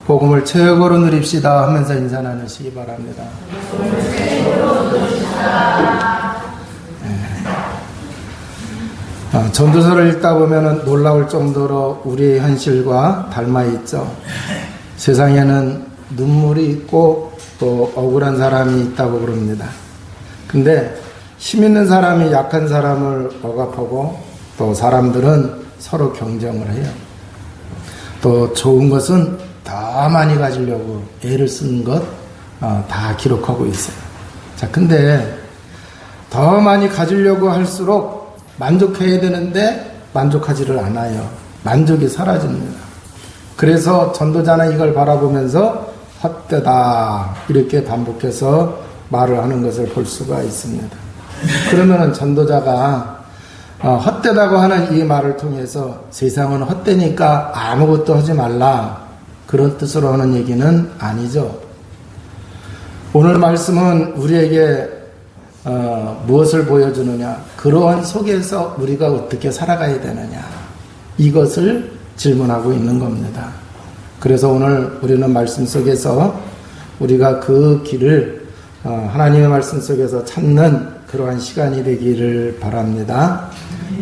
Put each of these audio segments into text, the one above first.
복음을 최고로 누립시다 하면서 인사 나누시기 바랍니다. 전도서를 읽다 보면 놀라울 정도로 우리의 현실과 닮아 있죠. 세상에는 눈물이 있고 또 억울한 사람이 있다고 그럽니다. 근데 힘 있는 사람이 약한 사람을 억압하고 또 사람들은 서로 경쟁을 해요. 또 좋은 것은 더 많이 가지려고 애를 쓰는 것 다 기록하고 있어요. 자, 근데 더 많이 가지려고 할수록 만족해야 되는데 만족하지를 않아요. 만족이 사라집니다. 그래서 전도자는 이걸 바라보면서 헛되다 이렇게 반복해서 말을 하는 것을 볼 수가 있습니다. 그러면은 전도자가 헛되다고 하는 이 말을 통해서 세상은 헛되니까 아무것도 하지 말라 그런 뜻으로 하는 얘기는 아니죠. 오늘 말씀은 우리에게 무엇을 보여주느냐, 그러한 속에서 우리가 어떻게 살아가야 되느냐, 이것을 질문하고 있는 겁니다. 그래서 오늘 우리는 말씀 속에서 우리가 그 길을 하나님의 말씀 속에서 찾는 그러한 시간이 되기를 바랍니다.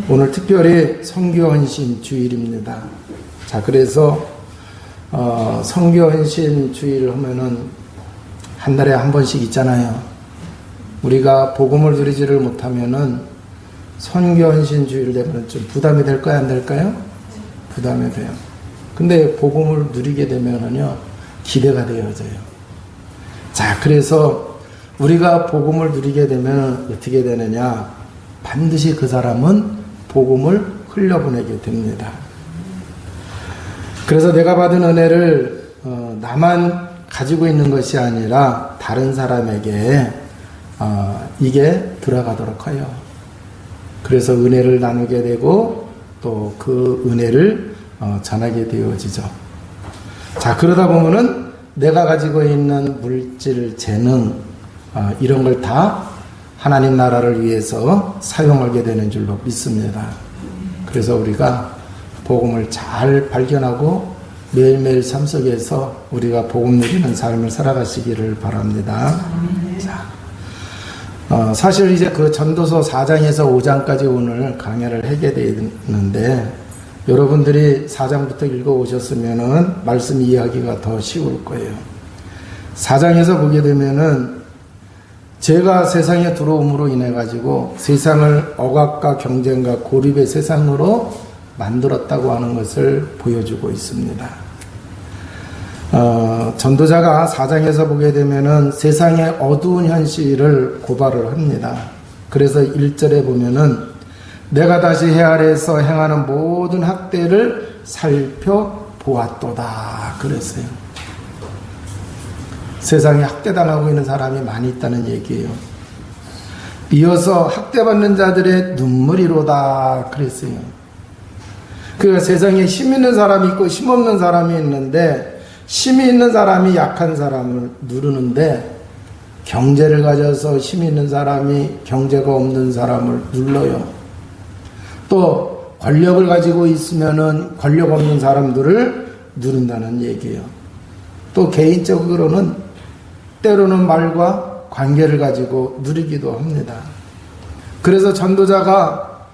오늘 특별히 선교헌신 주일입니다. 자, 그래서 선교헌신 주일을 하면은 한 달에 한 번씩 있잖아요. 우리가 복음을 누리지를 못하면은 선교헌신 주일 되면 좀 부담이 될까요, 안 될까요? 부담이 돼요. 근데 복음을 누리게 되면은요, 기대가 되어져요. 자, 그래서 우리가 복음을 누리게 되면 어떻게 되느냐? 반드시 그 사람은 복음을 흘려보내게 됩니다. 그래서 내가 받은 은혜를 나만 가지고 있는 것이 아니라 다른 사람에게 이게 들어가도록 하여. 그래서 은혜를 나누게 되고 또 그 은혜를 전하게 되어지죠. 자, 그러다 보면은 내가 가지고 있는 물질, 재능 이런 걸 다 하나님 나라를 위해서 사용하게 되는 줄로 믿습니다. 그래서 우리가 복음을 잘 발견하고 매일매일 삶 속에서 우리가 복음 누리는 삶을 살아가시기를 바랍니다. 자, 사실 이제 그 전도서 4장에서 5장까지 오늘 강연을 하게 되는데 여러분들이 4장부터 읽어오셨으면은 말씀 이해하기가 더 쉬울 거예요. 4장에서 보게 되면은 죄가 세상에 들어옴으로 인해 가지고 세상을 억압과 경쟁과 고립의 세상으로 만들었다고 하는 것을 보여주고 있습니다. 전도자가 4장에서 보게 되면은 세상의 어두운 현실을 고발을 합니다. 그래서 1절에 보면은 내가 다시 해 아래에서 행하는 모든 학대를 살펴보았도다 그랬어요. 세상에 학대당하고 있는 사람이 많이 있다는 얘기예요. 이어서 학대받는 자들의 눈물이로다 그랬어요. 그 세상에 힘 있는 사람이 있고 힘 없는 사람이 있는데 힘이 있는 사람이 약한 사람을 누르는데 경제를 가져서 힘 있는 사람이 경제가 없는 사람을 눌러요. 또 권력을 가지고 있으면은 권력 없는 사람들을 누른다는 얘기예요. 또 개인적으로는 때로는 말과 관계를 가지고 누리기도 합니다. 그래서 전도자가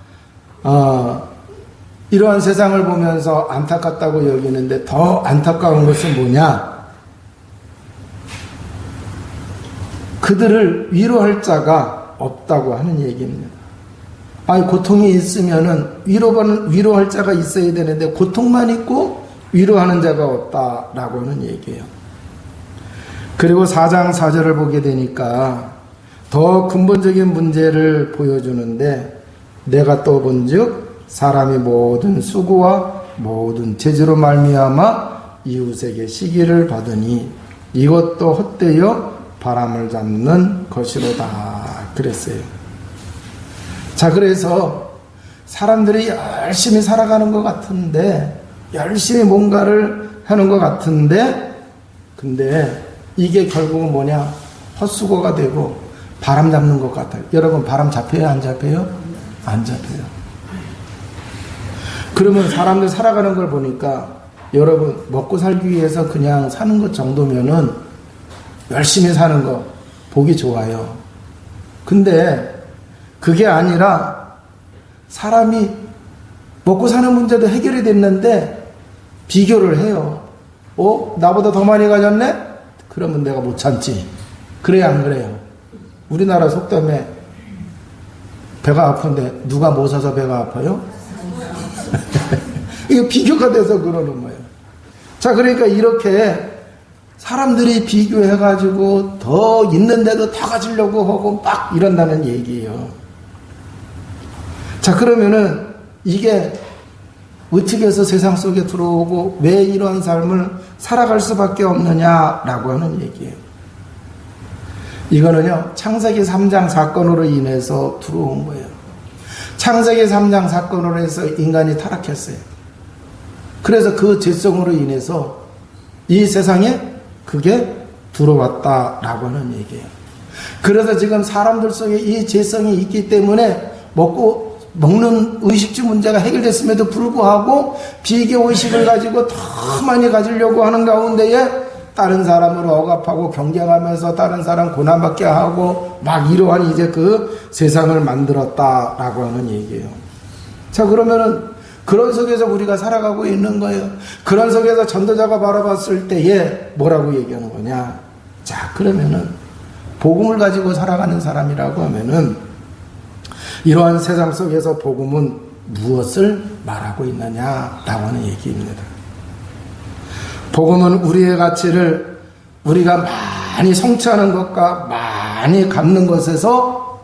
이러한 세상을 보면서 안타깝다고 여기는데 더 안타까운 것은 뭐냐? 그들을 위로할 자가 없다고 하는 얘기입니다. 아니, 고통이 있으면은 위로할 자가 있어야 되는데 고통만 있고 위로하는 자가 없다라고 하는 얘기예요. 그리고 4장 4절을 보게 되니까 더 근본적인 문제를 보여주는데 내가 또 본즉 사람이 모든 수고와 모든 재주로 말미암아 이웃에게 시기를 받으니 이것도 헛되어 바람을 잡는 것이로다 그랬어요. 자, 그래서 사람들이 열심히 살아가는 것 같은데 열심히 뭔가를 하는 것 같은데 근데 이게 결국은 뭐냐? 헛수고가 되고 바람 잡는 것 같아요. 여러분, 바람 잡혀요? 안 잡혀요? 안 잡혀요. 그러면 사람들 살아가는 걸 보니까 여러분 먹고 살기 위해서 그냥 사는 것 정도면은 열심히 사는 거 보기 좋아요. 근데 그게 아니라 사람이 먹고 사는 문제도 해결이 됐는데 비교를 해요. 나보다 더 많이 가졌네? 그러면 내가 못 참지. 그래야 안 그래요? 우리나라 속담에 배가 아픈데 누가 못 사서 배가 아파요? 이거 비교가 돼서 그러는 거예요. 자, 그러니까 이렇게 사람들이 비교해가지고 더 있는데도 더 가지려고 하고 막 이런다는 얘기예요. 자, 그러면은 이게 어떻게 해서 세상 속에 들어오고 왜 이러한 삶을 살아갈 수밖에 없느냐라고 하는 얘기예요. 이거는요, 창세기 3장 사건으로 인해서 들어온 거예요. 창세기 3장 사건으로 해서 인간이 타락했어요. 그래서 그 죄성으로 인해서 이 세상에 그게 들어왔다라고 하는 얘기예요. 그래서 지금 사람들 속에 이 죄성이 있기 때문에 먹는 의식주 문제가 해결됐음에도 불구하고 비교 의식을 가지고 더 많이 가지려고 하는 가운데에 다른 사람을 억압하고 경쟁하면서 다른 사람 고난받게 하고 막 이러한 이제 그 세상을 만들었다라고 하는 얘기예요. 자, 그러면은 그런 속에서 우리가 살아가고 있는 거예요. 그런 속에서 전도자가 바라봤을 때에 뭐라고 얘기하는 거냐? 자, 그러면은 복음을 가지고 살아가는 사람이라고 하면은 이러한 세상 속에서 복음은 무엇을 말하고 있느냐라고 하는 얘기입니다. 복음은 우리의 가치를 우리가 많이 성취하는 것과 많이 갖는 것에서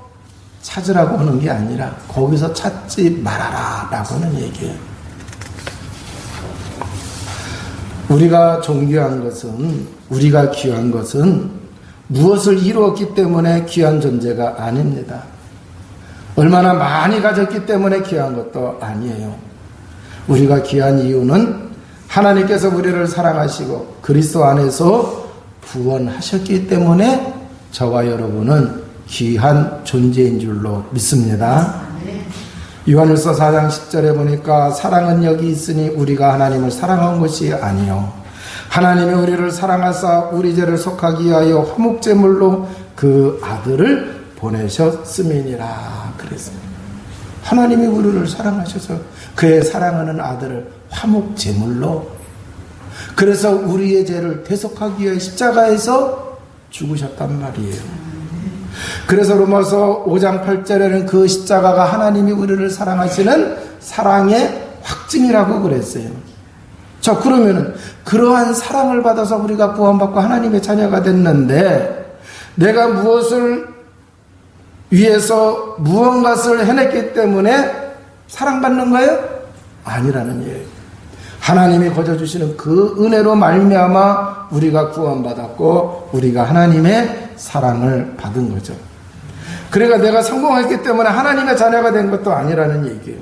찾으라고 하는 게 아니라 거기서 찾지 말아라 라고 하는 얘기예요. 우리가 존귀한 것은, 우리가 귀한 것은 무엇을 이루었기 때문에 귀한 존재가 아닙니다. 얼마나 많이 가졌기 때문에 귀한 것도 아니에요. 우리가 귀한 이유는 하나님께서 우리를 사랑하시고 그리스도 안에서 구원하셨기 때문에 저와 여러분은 귀한 존재인 줄로 믿습니다. 요한일서 4장 10절에 보니까 사랑은 여기 있으니 우리가 하나님을 사랑한 것이 아니요 하나님이 우리를 사랑하사 우리 죄를 속하기 위하여 화목제물로 그 아들을 보내셨음이니라 그랬어요. 하나님이 우리를 사랑하셔서 그의 사랑하는 아들을 화목제물로, 그래서 우리의 죄를 대속하기 위해 십자가에서 죽으셨단 말이에요. 그래서 로마서 5장 8절에는 그 십자가가 하나님이 우리를 사랑하시는 사랑의 확증이라고 그랬어요. 자, 그러면은 그러한 사랑을 받아서 우리가 구원받고 하나님의 자녀가 됐는데 내가 무엇을 위해서 무언가를 해냈기 때문에 사랑받는 거예요? 아니라는 얘기예요. 하나님이 거저주시는 그 은혜로 말미암아 우리가 구원받았고 우리가 하나님의 사랑을 받은 거죠. 그러니까 내가 성공했기 때문에 하나님의 자녀가 된 것도 아니라는 얘기예요.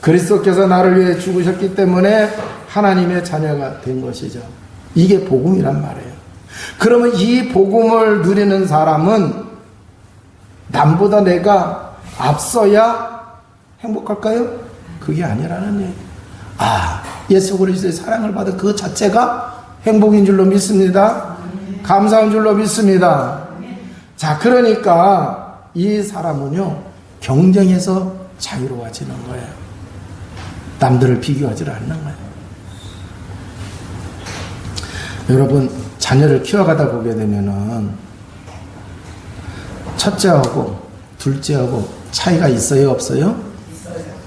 그리스도께서 나를 위해 죽으셨기 때문에 하나님의 자녀가 된 것이죠. 이게 복음이란 말이에요. 그러면 이 복음을 누리는 사람은 남보다 내가 앞서야 행복할까요? 그게 아니라는 얘기예요. 예수 그리스도의 사랑을 받은 그 자체가 행복인 줄로 믿습니다. 감사한 줄로 믿습니다. 자, 그러니까 이 사람은요, 경쟁에서 자유로워지는 거예요. 남들을 비교하지 않는 거예요. 여러분, 자녀를 키워가다 보게 되면은 첫째하고 둘째하고 차이가 있어요, 없어요?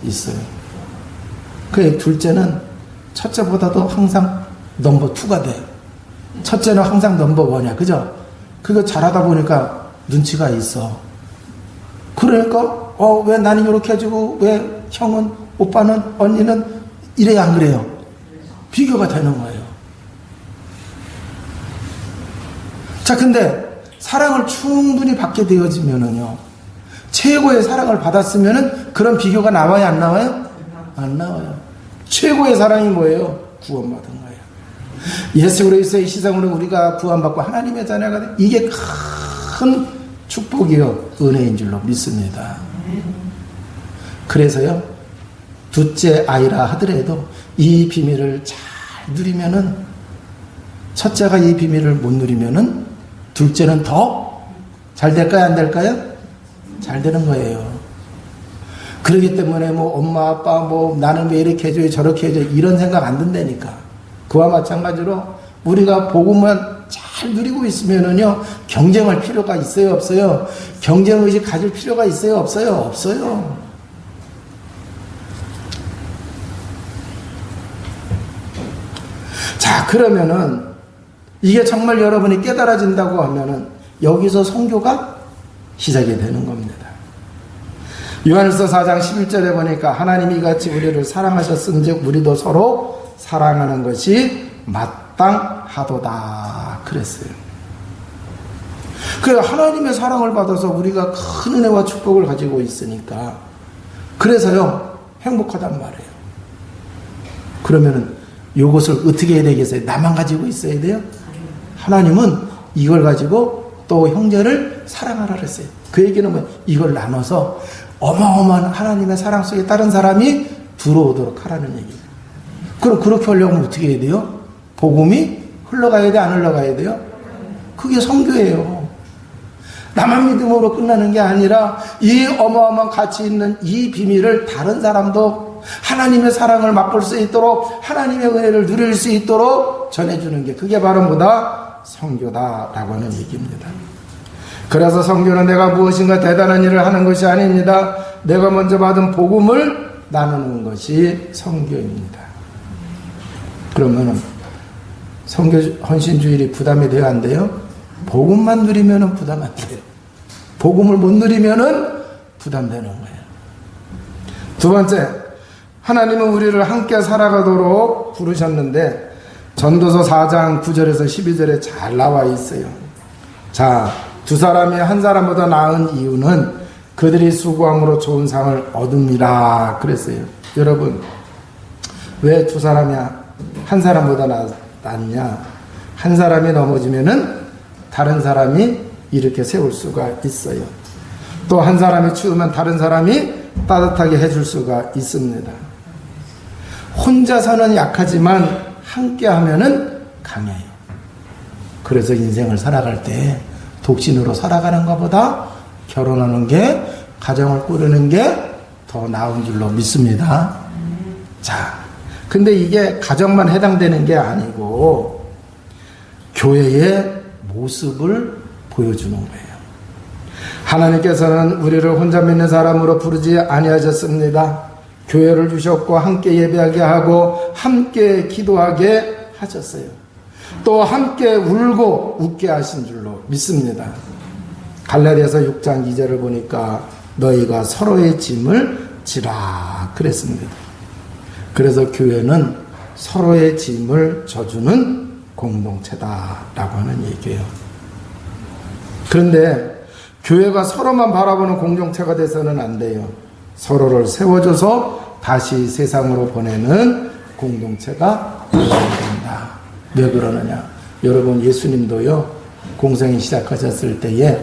있어요. 그 둘째는 첫째보다도 항상 넘버 2가 돼요. 첫째는 항상 넘버 1이야. 그죠? 그거 잘하다 보니까 눈치가 있어. 그러니까 왜 나는 이렇게 해주고 왜 형은, 오빠는, 언니는 이래야 안 그래요? 비교가 되는 거예요. 자, 근데 사랑을 충분히 받게 되어지면은요, 최고의 사랑을 받았으면은 그런 비교가 나와요, 안 나와요? 안 나와요. 최고의 사랑이 뭐예요? 구원받은 거예요. 예수 그리스도의 희생으로 우리가 구원받고 하나님의 자녀가 된, 이게 큰 축복이요, 은혜인 줄로 믿습니다. 그래서요, 둘째 아이라 하더라도 이 비밀을 잘 누리면은, 첫째가 이 비밀을 못 누리면은 둘째는 더 잘 될까요? 안 될까요? 잘 되는 거예요. 그렇기 때문에 뭐 엄마 아빠 뭐 나는 왜 이렇게 해줘요 저렇게 해줘요 이런 생각 안 든다니까. 그와 마찬가지로 우리가 복음만 잘 누리고 있으면은요 경쟁할 필요가 있어요 없어요? 경쟁의식 가질 필요가 있어요 없어요? 없어요. 자, 그러면은 이게 정말 여러분이 깨달아진다고 하면은 여기서 선교가 시작이 되는 겁니다. 요한일서 4장 11절에 보니까 하나님이 이같이 우리를 사랑하셨은즉 우리도 서로 사랑하는 것이 마땅하도다 그랬어요. 그래 하나님의 사랑을 받아서 우리가 큰 은혜와 축복을 가지고 있으니까 그래서요 행복하단 말이에요. 그러면은 이것을 어떻게 해야 되겠어요? 나만 가지고 있어야 돼요? 하나님은 이걸 가지고 또 형제를 사랑하라 그랬어요. 그 얘기는 뭐 이걸 나눠서 어마어마한 하나님의 사랑 속에 다른 사람이 들어오도록 하라는 얘기예요. 그럼 그렇게 하려면 어떻게 해야 돼요? 복음이 흘러가야 돼? 안 흘러가야 돼요? 그게 선교예요. 나만 믿음으로 끝나는 게 아니라 이 어마어마한 가치 있는 이 비밀을 다른 사람도 하나님의 사랑을 맛볼 수 있도록 하나님의 은혜를 누릴 수 있도록 전해주는 게 그게 바로 뭐다? 선교다라고 하는 얘기입니다. 그래서 선교는 내가 무엇인가 대단한 일을 하는 것이 아닙니다. 내가 먼저 받은 복음을 나누는 것이 선교입니다. 그러면은 선교 헌신주일이 부담이 돼야 안 돼요? 복음만 누리면은 부담 안 돼요. 복음을 못 누리면은 부담되는 거예요. 두 번째, 하나님은 우리를 함께 살아가도록 부르셨는데 전도서 4장 9절에서 12절에 잘 나와 있어요. 자, 두 사람이 한 사람보다 나은 이유는 그들이 수고함으로 좋은 상을 얻음이라 그랬어요. 여러분, 왜 두 사람이 한 사람보다 낫냐? 한 사람이 넘어지면은 다른 사람이 이렇게 세울 수가 있어요. 또 한 사람이 추우면 다른 사람이 따뜻하게 해줄 수가 있습니다. 혼자서는 약하지만 함께 하면은 강해요. 그래서 인생을 살아갈 때 독신으로 살아가는 것보다 결혼하는 게, 가정을 꾸리는 게 더 나은 줄로 믿습니다. 자, 근데 이게 가정만 해당되는 게 아니고 교회의 모습을 보여주는 거예요. 하나님께서는 우리를 혼자 믿는 사람으로 부르지 아니하셨습니다. 교회를 주셨고 함께 예배하게 하고 함께 기도하게 하셨어요. 또 함께 울고 웃게 하신 줄로 믿습니다. 갈라디아서 6장 2절을 보니까 너희가 서로의 짐을 지라 그랬습니다. 그래서 교회는 서로의 짐을 져주는 공동체다라고 하는 얘기예요. 그런데 교회가 서로만 바라보는 공동체가 돼서는 안 돼요. 서로를 세워줘서 다시 세상으로 보내는 공동체가 되어야 된다. 왜 그러느냐? 여러분, 예수님도요 공생이 시작하셨을 때에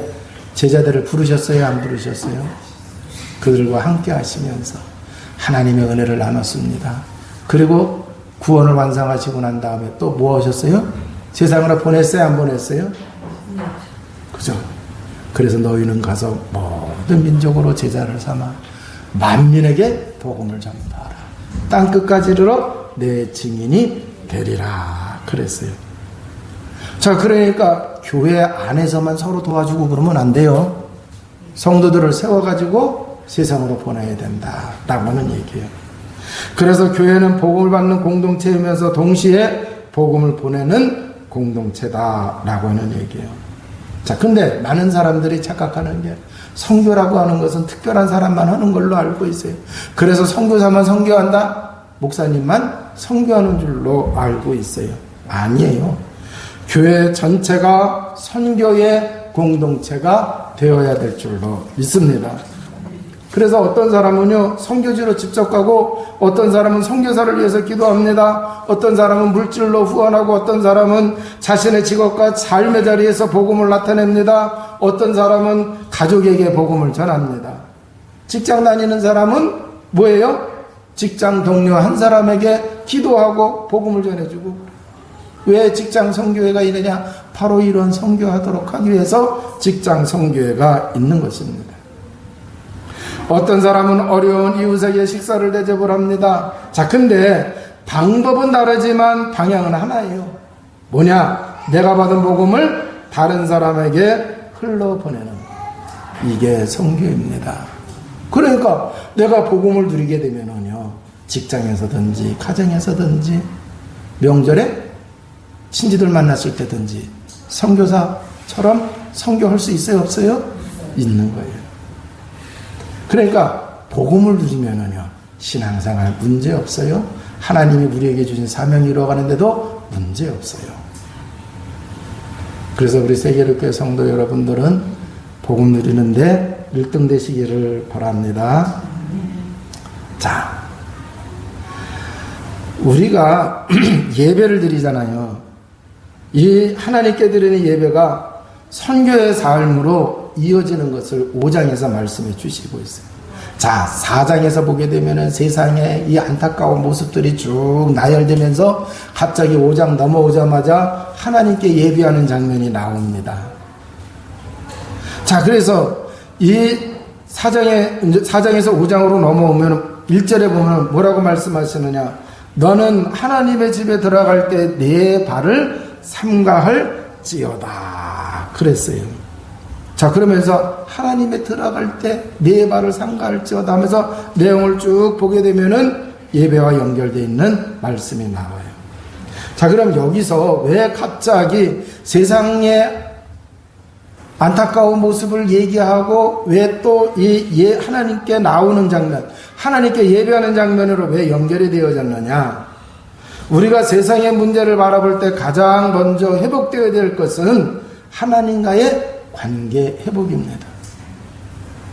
제자들을 부르셨어요? 안 부르셨어요? 그들과 함께 하시면서 하나님의 은혜를 나눴습니다. 그리고 구원을 완성하시고 난 다음에 또 뭐 하셨어요? 세상으로 보냈어요? 안 보냈어요? 그죠? 그래서 너희는 가서 모든 민족으로 제자를 삼아 만민에게 복음을 전파하라. 땅끝까지 이르러 내 증인이 되리라 그랬어요. 자, 그러니까 교회 안에서만 서로 도와주고 그러면 안 돼요. 성도들을 세워가지고 세상으로 보내야 된다라고 하는 얘기예요. 그래서 교회는 복음을 받는 공동체이면서 동시에 복음을 보내는 공동체다라고 하는 얘기예요. 자, 근데 많은 사람들이 착각하는 게 선교라고 하는 것은 특별한 사람만 하는 걸로 알고 있어요. 그래서 선교사만 선교한다? 목사님만 선교하는 줄로 알고 있어요. 아니에요. 교회 전체가 선교의 공동체가 되어야 될 줄로 믿습니다. 그래서 어떤 사람은요 선교지로 직접 가고, 어떤 사람은 선교사를 위해서 기도합니다. 어떤 사람은 물질로 후원하고, 어떤 사람은 자신의 직업과 삶의 자리에서 복음을 나타냅니다. 어떤 사람은 가족에게 복음을 전합니다. 직장 다니는 사람은 뭐예요? 직장 동료 한 사람에게 기도하고 복음을 전해주고, 왜 직장 선교회가 있느냐? 바로 이런 선교하도록 하기 위해서 직장 선교회가 있는 것입니다. 어떤 사람은 어려운 이웃에게 식사를 대접을 합니다. 자, 근데 방법은 다르지만 방향은 하나예요. 뭐냐? 내가 받은 복음을 다른 사람에게 흘러보내는, 이게 선교입니다. 그러니까 내가 복음을 누리게 되면은요, 직장에서든지 가정에서든지 명절에 친지들 만났을 때든지 선교사처럼 선교할 수 있어요, 없어요? 있는 거예요. 그러니까 복음을 누리면은요, 신앙생활 문제 없어요. 하나님이 우리에게 주신 사명이 이루어가는데도 문제 없어요. 그래서 우리 세계교회 성도 여러분들은 복음 누리는데 1등 되시기를 바랍니다. 자, 우리가 예배를 드리잖아요. 이 하나님께 드리는 예배가 선교의 삶으로 이어지는 것을 5장에서 말씀해 주시고 있어요. 자, 4장에서 보게 되면은 세상에 이 안타까운 모습들이 쭉 나열되면서 갑자기 5장 넘어오자마자 하나님께 예배하는 장면이 나옵니다. 자, 그래서 이 4장에서 5장으로 넘어오면 1절에 보면 뭐라고 말씀하시느냐? 너는 하나님의 집에 들어갈 때 내 발을 삼가할지어다 그랬어요. 자, 그러면서 하나님에 들어갈 때 내 발을 삼가할지어다 하면서 내용을 쭉 보게 되면은 예배와 연결되어 있는 말씀이 나와요. 자, 그럼 여기서 왜 갑자기 세상의 안타까운 모습을 얘기하고 왜 또 이 하나님께 나오는 장면, 하나님께 예배하는 장면으로 왜 연결이 되어졌느냐? 우리가 세상의 문제를 바라볼 때 가장 먼저 회복되어야 될 것은 하나님과의 관계 회복입니다.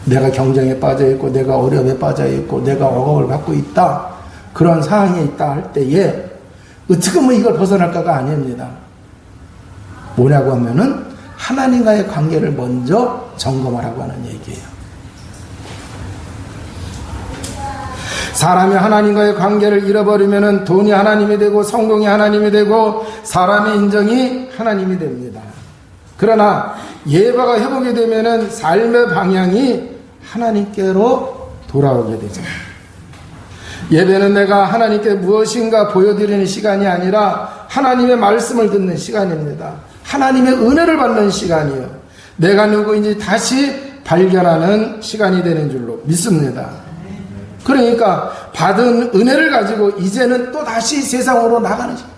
내가 경쟁에 빠져 있고, 내가 어려움에 빠져 있고, 내가 억압을 받고 있다, 그런 상황에 있다 할 때에 어떻게 하면 이걸 벗어날까가 아닙니다. 뭐냐고 하면은 하나님과의 관계를 먼저 점검하라고 하는 얘기예요. 사람이 하나님과의 관계를 잃어버리면은 돈이 하나님이 되고 성공이 하나님이 되고 사람의 인정이 하나님이 됩니다. 그러나 예배가 회복이 되면은 삶의 방향이 하나님께로 돌아오게 되죠. 예배는 내가 하나님께 무엇인가 보여드리는 시간이 아니라 하나님의 말씀을 듣는 시간입니다. 하나님의 은혜를 받는 시간이에요. 내가 누구인지 다시 발견하는 시간이 되는 줄로 믿습니다. 그러니까 받은 은혜를 가지고 이제는 또 다시 세상으로 나가는 시간.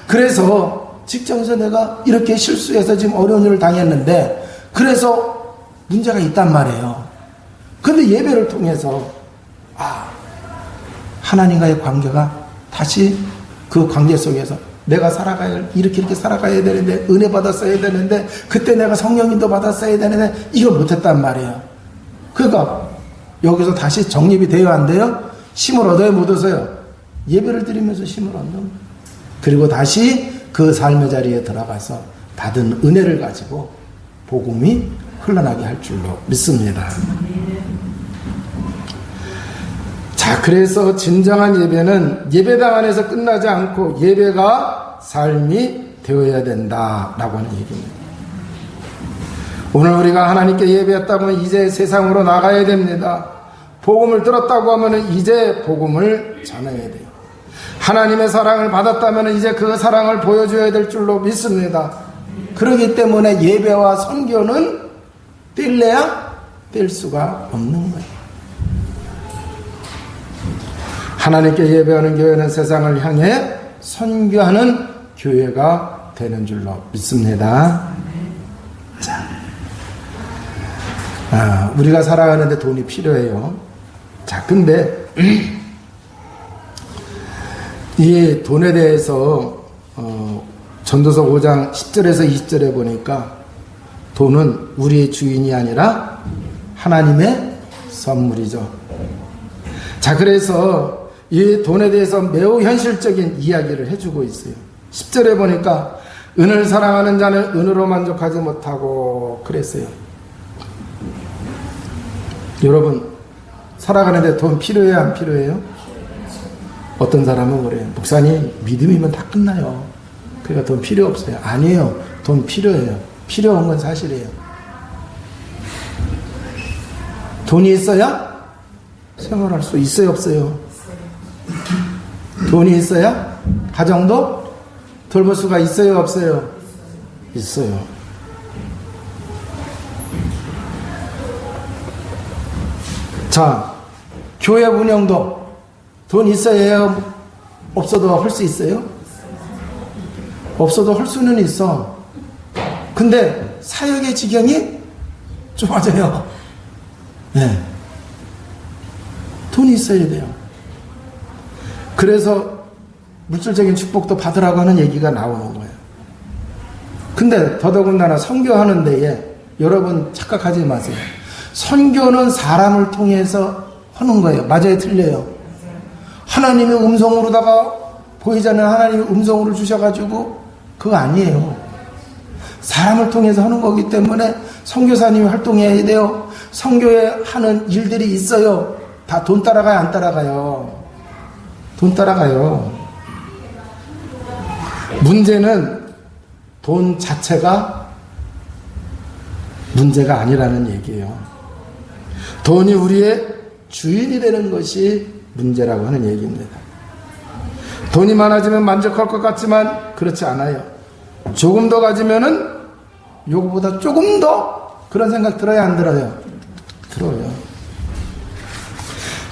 그래서 직장에서 내가 이렇게 실수해서 지금 어려운 일을 당했는데 그래서 문제가 있단 말이에요. 근데 예배를 통해서 하나님과의 관계가 다시 그 관계 속에서 내가 이렇게 살아가야 되는데, 은혜 받았어야 되는데, 그때 내가 성령님도 받았어야 되는데, 이걸 못했단 말이에요. 그러니까, 여기서 다시 정립이 돼야 안 돼요? 힘을 얻어야 못 얻어요? 예배를 드리면서 힘을 얻는 거예요. 그리고 다시 그 삶의 자리에 들어가서 받은 은혜를 가지고 복음이 흘러나게 할 줄로 믿습니다. 자, 그래서 진정한 예배는 예배당 안에서 끝나지 않고 예배가 삶이 되어야 된다라고 하는 얘기입니다. 오늘 우리가 하나님께 예배했다면 이제 세상으로 나가야 됩니다. 복음을 들었다고 하면 이제 복음을 전해야 돼요. 하나님의 사랑을 받았다면 이제 그 사랑을 보여줘야 될 줄로 믿습니다. 그렇기 때문에 예배와 선교는 뗄래야 뗄 수가 없는 거예요. 하나님께 예배하는 교회는 세상을 향해 선교하는 교회가 되는 줄로 믿습니다. 자, 우리가 살아가는데 돈이 필요해요. 자, 근데 이 돈에 대해서 전도서 5장 10절에서 20절에 보니까 돈은 우리의 주인이 아니라 하나님의 선물이죠. 자, 그래서 이 돈에 대해서 매우 현실적인 이야기를 해주고 있어요. 10절에 보니까 은을 사랑하는 자는 은으로 만족하지 못하고 그랬어요. 여러분, 살아가는데 돈 필요해요, 안 필요해요? 어떤 사람은 그래요. 목사님, 믿음이면 다 끝나요. 그러니까 돈 필요 없어요. 아니에요. 돈 필요해요. 필요한 건 사실이에요. 돈이 있어야 생활할 수 있어요, 없어요? 돈이 있어야 가정도 돌볼 수가 있어요, 없어요? 있어요. 자, 교회 운영도 돈 있어야 해요? 없어도 할 수 있어요? 없어도 할 수는 있어. 근데 사역의 지경이 좁아져요. 네. 돈이 있어야 돼요. 그래서 물질적인 축복도 받으라고 하는 얘기가 나오는 거예요. 근데 더더군다나 선교하는 데에 여러분 착각하지 마세요. 선교는 사람을 통해서 하는 거예요. 맞아요, 틀려요? 하나님의 음성으로다가 보이지 않는 하나님의 음성으로 주셔가지고 그거 아니에요. 사람을 통해서 하는 거기 때문에 선교사님이 활동해야 돼요. 선교에 하는 일들이 있어요. 다 돈 따라가요, 안 따라가요? 돈 따라가요. 문제는 돈 자체가 문제가 아니라는 얘기예요. 돈이 우리의 주인이 되는 것이 문제라고 하는 얘기입니다. 돈이 많아지면 만족할 것 같지만 그렇지 않아요. 조금 더 가지면은 요거보다 조금 더 그런 생각 들어요, 안 들어요? 들어요.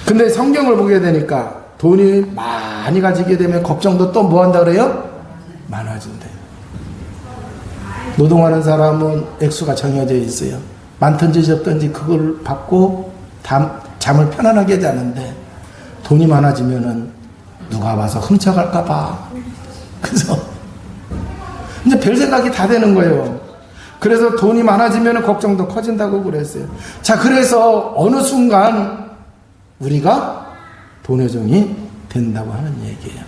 근데 성경을 보게 되니까 돈이 많이 가지게 되면 걱정도 또 뭐 한다 그래요? 많아진대요. 노동하는 사람은 액수가 정해져 있어요. 많든지 적든지 그걸 받고 잠을 편안하게 자는데 돈이 많아지면은 누가 와서 훔쳐갈까봐. 그래서 이제 별 생각이 다 되는 거예요. 그래서 돈이 많아지면 걱정도 커진다고 그랬어요. 자, 그래서 어느 순간 우리가 돈의 종이 된다고 하는 얘기예요.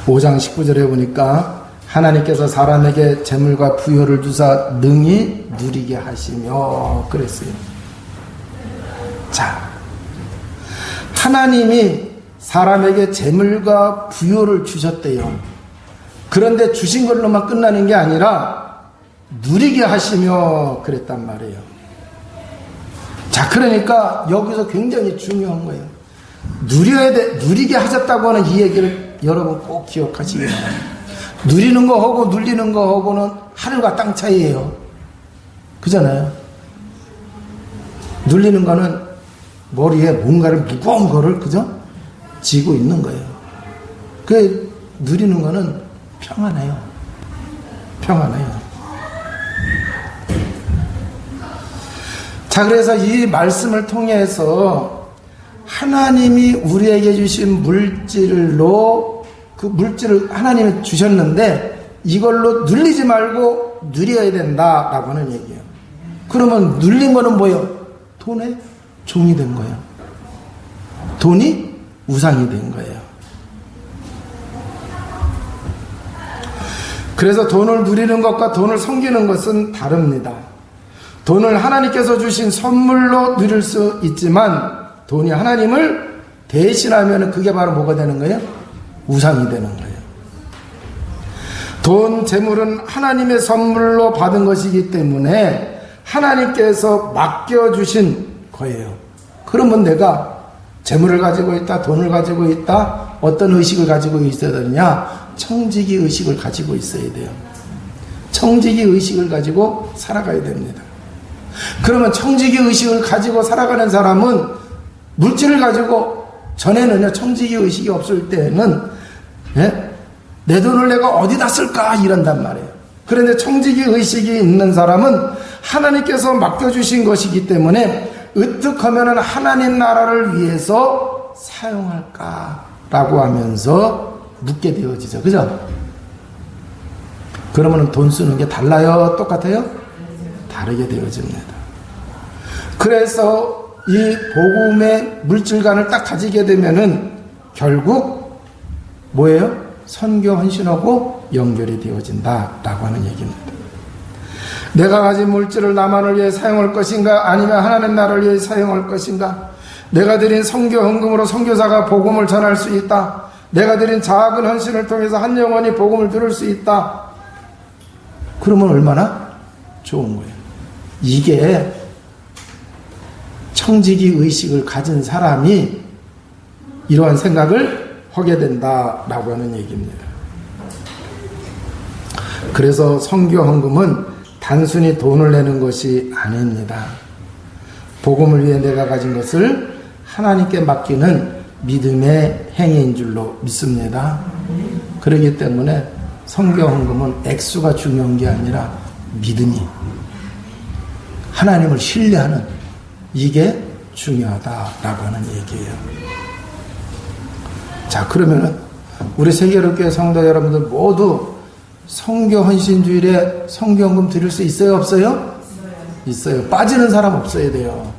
5장 19절에 보니까 하나님께서 사람에게 재물과 부여를 주사 능히 누리게 하시며 그랬어요. 자, 하나님이 사람에게 재물과 부여를 주셨대요. 그런데 주신 걸로만 끝나는 게 아니라 누리게 하시며 그랬단 말이에요. 자, 그러니까 여기서 굉장히 중요한 거예요. 누려야 돼, 누리게 하셨다고 하는 이 얘기를 여러분 꼭 기억하시기 바랍니다. 누리는 거하고 눌리는 거하고는 하늘과 땅 차이예요. 그잖아요. 눌리는 거는 머리에 뭔가를 무거운 거를 그죠? 지고 있는 거예요. 그 누리는 거는 평안해요. 평안해요. 자, 그래서 이 말씀을 통해서 하나님이 우리에게 주신 물질로 그 물질을 하나님이 주셨는데 이걸로 눌리지 말고 누려야 된다라고 하는 얘기예요. 그러면 눌린 거는 뭐예요? 돈의 종이 된 거예요. 돈이 우상이 된 거예요. 그래서 돈을 누리는 것과 돈을 섬기는 것은 다릅니다. 돈을 하나님께서 주신 선물로 누릴 수 있지만 돈이 하나님을 대신하면 그게 바로 뭐가 되는 거예요? 우상이 되는 거예요. 돈, 재물은 하나님의 선물로 받은 것이기 때문에 하나님께서 맡겨주신 거예요. 그러면 내가 재물을 가지고 있다, 돈을 가지고 있다, 어떤 의식을 가지고 있어야 되느냐? 청지기 의식을 가지고 있어야 돼요. 청지기 의식을 가지고 살아가야 됩니다. 그러면 청지기 의식을 가지고 살아가는 사람은 물질을 가지고 전에는요, 청지기 의식이 없을 때는 내 돈을 내가 어디다 쓸까 이런단 말이에요. 그런데 청지기 의식이 있는 사람은 하나님께서 맡겨주신 것이기 때문에 어떻게 하면 하나님 나라를 위해서 사용할까라고 하면서 묻게 되어지죠. 그죠? 그러면 돈 쓰는 게 달라요? 똑같아요? 다르게 되어집니다. 그래서 이 복음의 물질관을 딱 가지게 되면은 결국 뭐예요? 선교 헌신하고 연결이 되어진다라고 하는 얘기입니다. 내가 가진 물질을 나만을 위해 사용할 것인가 아니면 하나님 나라를 위해 사용할 것인가, 내가 드린 선교 헌금으로 선교사가 복음을 전할 수 있다. 내가 드린 작은 헌신을 통해서 한 영혼이 복음을 들을 수 있다. 그러면 얼마나 좋은 거예요. 이게 청지기 의식을 가진 사람이 이러한 생각을 하게 된다라고 하는 얘기입니다. 그래서 선교 헌금은 단순히 돈을 내는 것이 아닙니다. 복음을 위해 내가 가진 것을 하나님께 맡기는 믿음의 행위인 줄로 믿습니다. 그렇기 때문에 선교 헌금은 액수가 중요한 게 아니라 믿음이, 하나님을 신뢰하는, 이게 중요하다라고 하는 얘기예요. 자, 그러면은 우리 세계로교회 성도 여러분들 모두 선교 헌신주일에 선교 헌금 드릴 수 있어요, 없어요? 있어요. 빠지는 사람 없어야 돼요.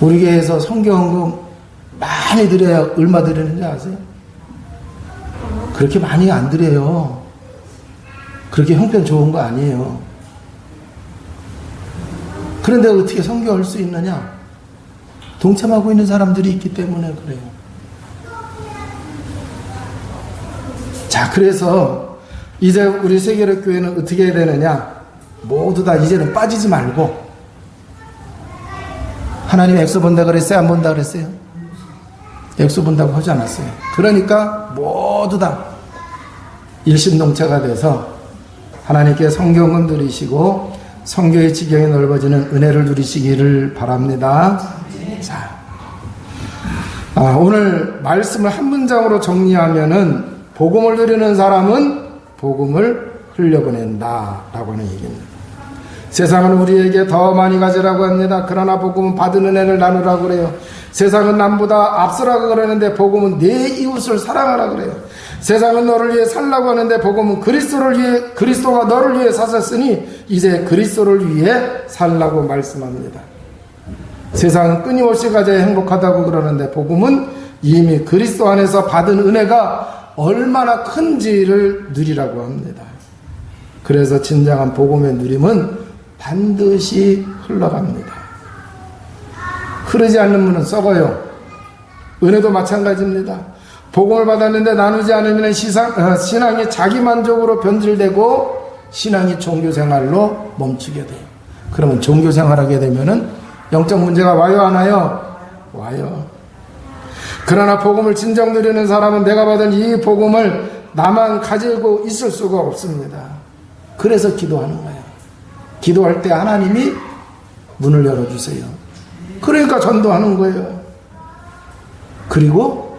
우리 교회에서 선교 헌금 많이 드려야 얼마 드리는지 아세요? 그렇게 많이 안 드려요. 그렇게 형편 좋은 거 아니에요. 그런데 어떻게 선교할 수 있느냐? 동참하고 있는 사람들이 있기 때문에 그래요. 자, 그래서 이제 우리 세계로교회는 어떻게 해야 되느냐? 모두 다 이제는 빠지지 말고, 하나님 액수 본다 그랬어요? 안 본다 그랬어요? 액수 본다고 하지 않았어요. 그러니까 모두 다 일심동체가 돼서 하나님께 선교헌금 드리시고 선교의 지경이 넓어지는 은혜를 누리시기를 바랍니다. 자, 오늘 말씀을 한 문장으로 정리하면은 복음을 드리는 사람은 복음을 흘려보낸다 라고 하는 얘기입니다. 세상은 우리에게 더 많이 가지라고 합니다. 그러나 복음은 받은 은혜를 나누라고 그래요. 세상은 남보다 앞서라고 그러는데 복음은 내 이웃을 사랑하라 그래요. 세상은 너를 위해 살라고 하는데 복음은 그리스도가 너를 위해 사셨으니 이제 그리스도를 위해 살라고 말씀합니다. 세상은 끊임없이 가져야 행복하다고 그러는데 복음은 이미 그리스도 안에서 받은 은혜가 얼마나 큰지를 누리라고 합니다. 그래서 진정한 복음의 누림은 반드시 흘러갑니다. 흐르지 않는 문은 썩어요. 은혜도 마찬가지입니다. 복음을 받았는데 나누지 않으면 신앙이 자기만족으로 변질되고 신앙이 종교생활로 멈추게 돼요. 그러면 종교생활하게 되면은 영적 문제가 와요, 안 와요? 와요. 그러나 복음을 진정 누리는 사람은 내가 받은 이 복음을 나만 가지고 있을 수가 없습니다. 그래서 기도하는 거예요. 기도할 때 하나님이 문을 열어주세요. 그러니까 전도하는 거예요. 그리고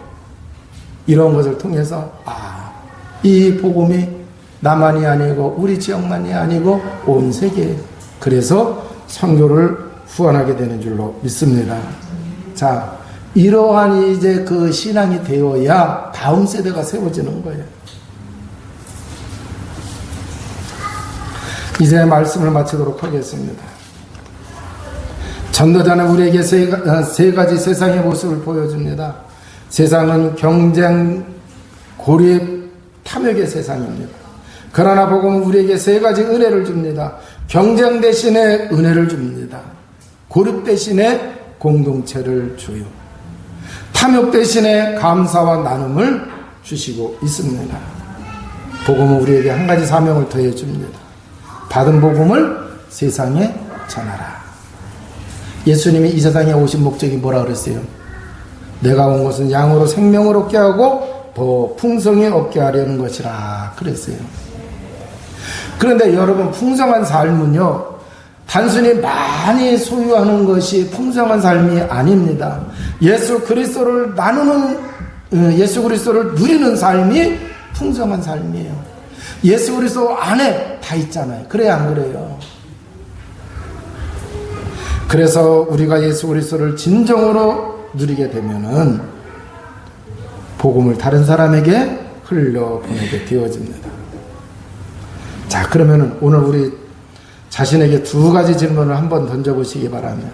이런 것을 통해서 이 복음이 나만이 아니고 우리 지역만이 아니고 온 세계, 그래서 선교를 후원하게 되는 줄로 믿습니다. 자, 이러한 이제 그 신앙이 되어야 다음 세대가 세워지는 거예요. 이제 말씀을 마치도록 하겠습니다. 전도자는 우리에게 세 가지 세상의 모습을 보여줍니다. 세상은 경쟁, 고립, 탐욕의 세상입니다. 그러나 복음은 우리에게 세 가지 은혜를 줍니다. 경쟁 대신에 은혜를 줍니다. 고립 대신에 공동체를 줘요. 탐욕 대신에 감사와 나눔을 주시고 있습니다. 복음은 우리에게 한 가지 사명을 더해줍니다. 받은 복음을 세상에 전하라. 예수님이 이 세상에 오신 목적이 뭐라 그랬어요? 내가 온 것은 양으로 생명을 얻게 하고 더 풍성히 얻게 하려는 것이라 그랬어요. 그런데 여러분, 풍성한 삶은요, 단순히 많이 소유하는 것이 풍성한 삶이 아닙니다. 예수 그리스도를 누리는 삶이 풍성한 삶이에요. 예수 그리스도 안에 다 있잖아요. 그래야 안 그래요? 그래서 우리가 예수 그리스도를 진정으로 누리게 되면은 복음을 다른 사람에게 흘려보내게 되어집니다. 자, 그러면은 오늘 우리 자신에게 두 가지 질문을 한번 던져보시기 바랍니다.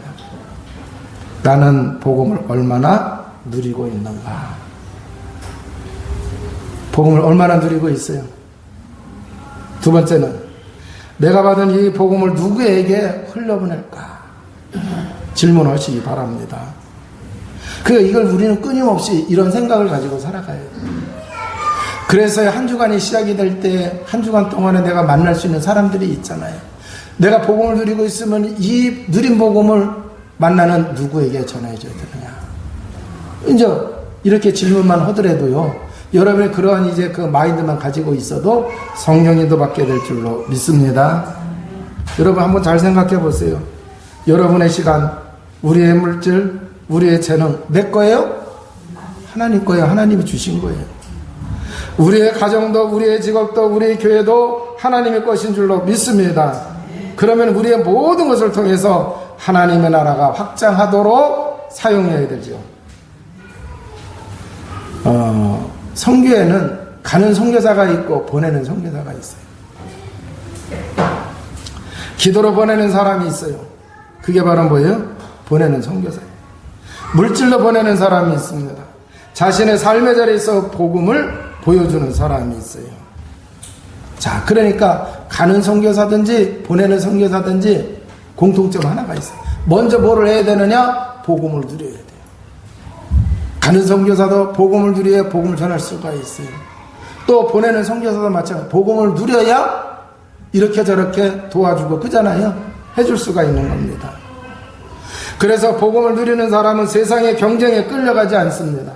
나는 복음을 얼마나 누리고 있는가? 복음을 얼마나 누리고 있어요? 두 번째는 내가 받은 이 복음을 누구에게 흘려보낼까? 질문하시기 바랍니다. 그러니까 이걸 우리는 끊임없이 이런 생각을 가지고 살아가야 돼요. 그래서 한 주간이 시작이 될 때 한 주간 동안에 내가 만날 수 있는 사람들이 있잖아요. 내가 복음을 누리고 있으면 이 누린 복음을 만나는 누구에게 전해줘야 되느냐. 이제 이렇게 질문만 하더라도요, 여러분이 그러한 이제 그 마인드만 가지고 있어도 성령님도 받게 될 줄로 믿습니다. 여러분 한번 잘 생각해 보세요. 여러분의 시간, 우리의 물질, 우리의 재능 내 거예요? 하나님 거예요. 하나님이 주신 거예요. 우리의 가정도, 우리의 직업도, 우리의 교회도 하나님의 것인 줄로 믿습니다. 그러면 우리의 모든 것을 통해서 하나님의 나라가 확장하도록 사용해야 되죠. 선교에는 가는 선교사가 있고 보내는 선교사가 있어요. 기도로 보내는 사람이 있어요. 그게 바로 뭐예요? 보내는 선교사예요. 물질로 보내는 사람이 있습니다. 자신의 삶의 자리에서 복음을 보여주는 사람이 있어요. 자, 그러니까 가는 선교사든지 보내는 선교사든지 공통점 하나가 있어요. 먼저 뭐를 해야 되느냐? 복음을 누려야 돼요. 가는 선교사도 복음을 누려야 복음을 전할 수가 있어요. 또 보내는 선교사도 마찬가지로 복음을 누려야 이렇게 저렇게 도와주고 그잖아요. 해줄 수가 있는 겁니다. 그래서 복음을 누리는 사람은 세상의 경쟁에 끌려가지 않습니다.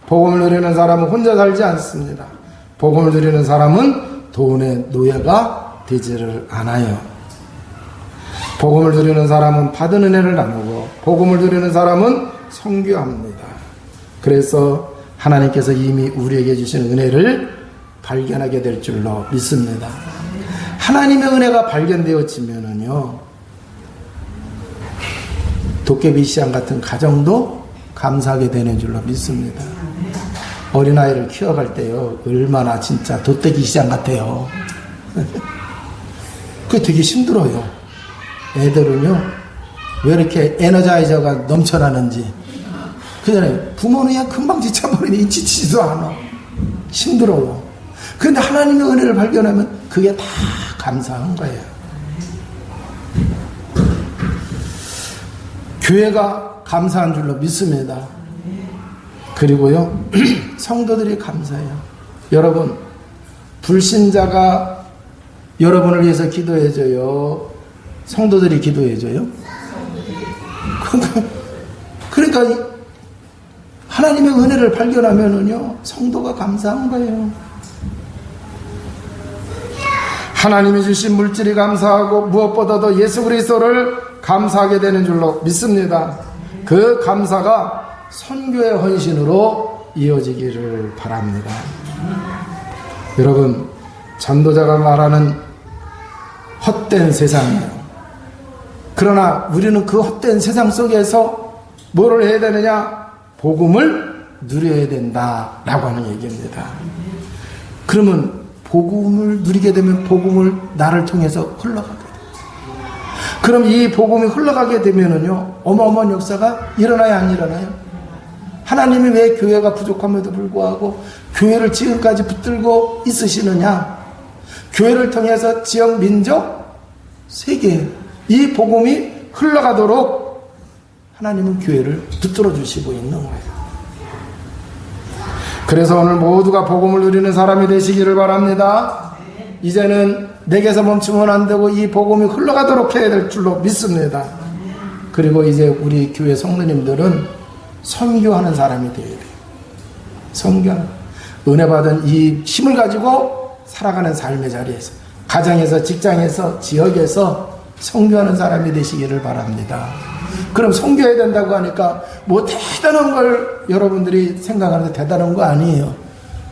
복음을 누리는 사람은 혼자 살지 않습니다. 복음을 누리는 사람은 돈의 노예가 되지를 않아요. 복음을 누리는 사람은 받은 은혜를 나누고 복음을 누리는 사람은 선교합니다. 그래서 하나님께서 이미 우리에게 주신 은혜를 발견하게 될 줄로 믿습니다. 하나님의 은혜가 발견되어지면은요, 도깨비 시장 같은 가정도 감사하게 되는 줄로 믿습니다. 어린아이를 키워갈 때요, 얼마나 진짜 도떼기 시장 같아요. 그게 되게 힘들어요. 애들은요, 왜 이렇게 에너자이저가 넘쳐나는지. 그잖아요. 부모는 그냥 금방 지쳐버리니 지치지도 않아. 힘들어요. 그런데 하나님의 은혜를 발견하면 그게 다 감사한 거예요. 교회가 감사한 줄로 믿습니다. 그리고요, 성도들이 감사해요. 여러분, 불신자가 여러분을 위해서 기도해줘요? 성도들이 기도해줘요? 그러니까 하나님의 은혜를 발견하면은요, 성도가 감사한 거예요. 하나님이 주신 물질이 감사하고 무엇보다도 예수 그리스도를 감사하게 되는 줄로 믿습니다. 그 감사가 선교의 헌신으로 이어지기를 바랍니다. 여러분, 전도자가 말하는 헛된 세상이에요. 그러나 우리는 그 헛된 세상 속에서 뭐를 해야 되느냐? 복음을 누려야 된다라고 하는 얘기입니다. 그러면 복음을 누리게 되면 복음을 나를 통해서 흘러가게 돼요. 그럼 이 복음이 흘러가게 되면은요, 어마어마한 역사가 일어나야 안 일어나요? 하나님이 왜 교회가 부족함에도 불구하고 교회를 지금까지 붙들고 있으시느냐? 교회를 통해서 지역, 민족, 세계 이 복음이 흘러가도록 하나님은 교회를 붙들어 주시고 있는 거예요. 그래서 오늘 모두가 복음을 누리는 사람이 되시기를 바랍니다. 이제는 내게서 멈추면 안 되고 이 복음이 흘러가도록 해야 될 줄로 믿습니다. 그리고 이제 우리 교회 성도님들은 선교하는 사람이 되어야 돼요. 선교하는, 은혜 받은 이 힘을 가지고 살아가는 삶의 자리에서, 가정에서, 직장에서, 지역에서 선교하는 사람이 되시기를 바랍니다. 그럼 선교해야 된다고 하니까 뭐 대단한 걸 여러분들이 생각하는데 대단한 거 아니에요.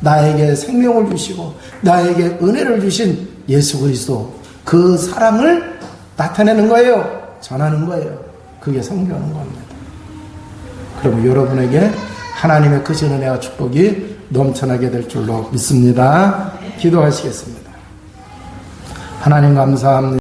나에게 생명을 주시고 나에게 은혜를 주신 예수 그리스도, 그 사랑을 나타내는 거예요. 전하는 거예요. 그게 선교하는 겁니다. 그럼 여러분에게 하나님의 크신 은혜와 축복이 넘쳐나게 될 줄로 믿습니다. 기도하시겠습니다. 하나님 감사합니다.